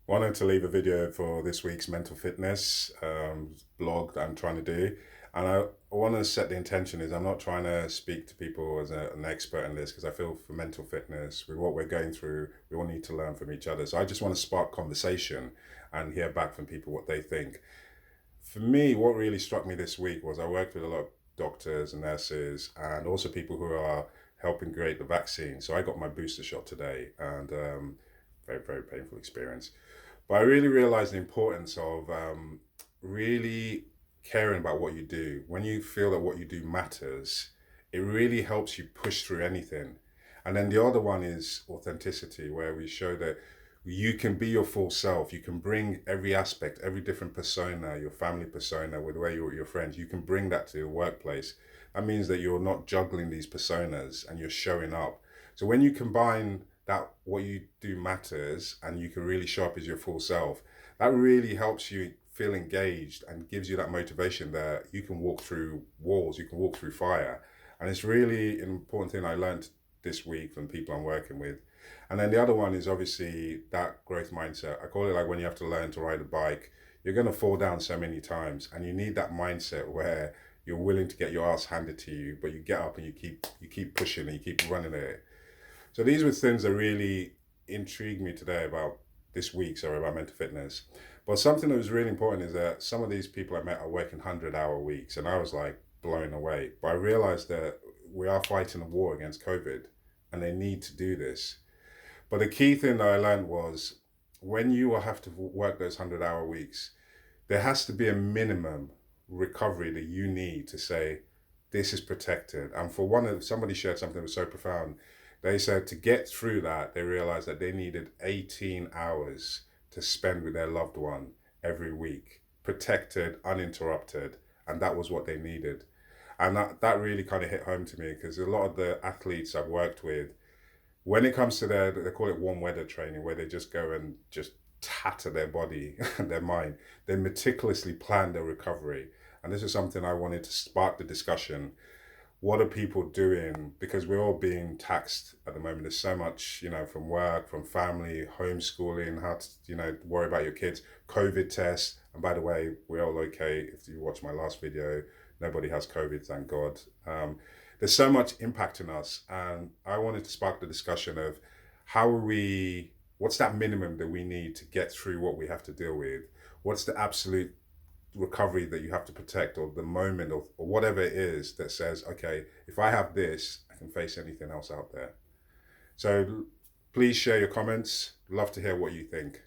Wanted to leave a video for this week's mental fitness blog that I'm trying to do. And I want to set the intention is I'm not trying to speak to people as an expert in this because I feel for mental fitness, with what we're going through, we all need to learn from each other. So I just want to spark conversation and hear back from people what they think. For me, what really struck me this week was I worked with a lot of doctors and nurses and also people who are helping create the vaccine. So I got my booster shot today and very, very painful experience. But I really realized the importance of really caring about what you do. When you feel that what you do matters, it really helps you push through anything. And then the other one is authenticity, where we show that you can be your full self. You can bring every aspect, every different persona, your family persona, with where you're with your friends. You can bring that to your workplace. That means that you're not juggling these personas and you're showing up. So when you combine that what you do matters and you can really show up as your full self, that really helps you feel engaged and gives you that motivation that you can walk through walls, you can walk through fire. And it's really an important thing I learned this week from people I'm working with. And then the other one is obviously that growth mindset. I call it like when you have to learn to ride a bike, you're going to fall down so many times and you need that mindset where you're willing to get your ass handed to you, but you get up and you keep pushing and you keep running at it. So these were things that really intrigued me today about this week, sorry, about mental fitness. But something that was really important is that some of these people I met are working 100-hour weeks, and I was like blown away. But I realized that we are fighting a war against COVID, and they need to do this. But the key thing that I learned was when you will have to work those 100-hour weeks, there has to be a minimum recovery that you need to say, this is protected. And for one of somebody shared something that was so profound. They said to get through that, they realized that they needed 18 hours to spend with their loved one every week, protected, uninterrupted. And that was what they needed. And that really kind of hit home to me because a lot of the athletes I've worked with, when it comes to they call it warm weather training, where they just go and just tatter their body and their mind, they meticulously plan their recovery. And this is something I wanted to spark the discussion. What are people doing? Because we're all being taxed at the moment. There's so much, from work, from family, homeschooling, how to, worry about your kids, COVID tests. And by the way, we're all okay. If you watch my last video, nobody has COVID, thank God. There's so much impacting us. And I wanted to spark the discussion of what's that minimum that we need to get through what we have to deal with? What's the absolute recovery that you have to protect, or the moment, or whatever it is that says, okay, if I have this, I can face anything else out there. So please share your comments. Love to hear what you think.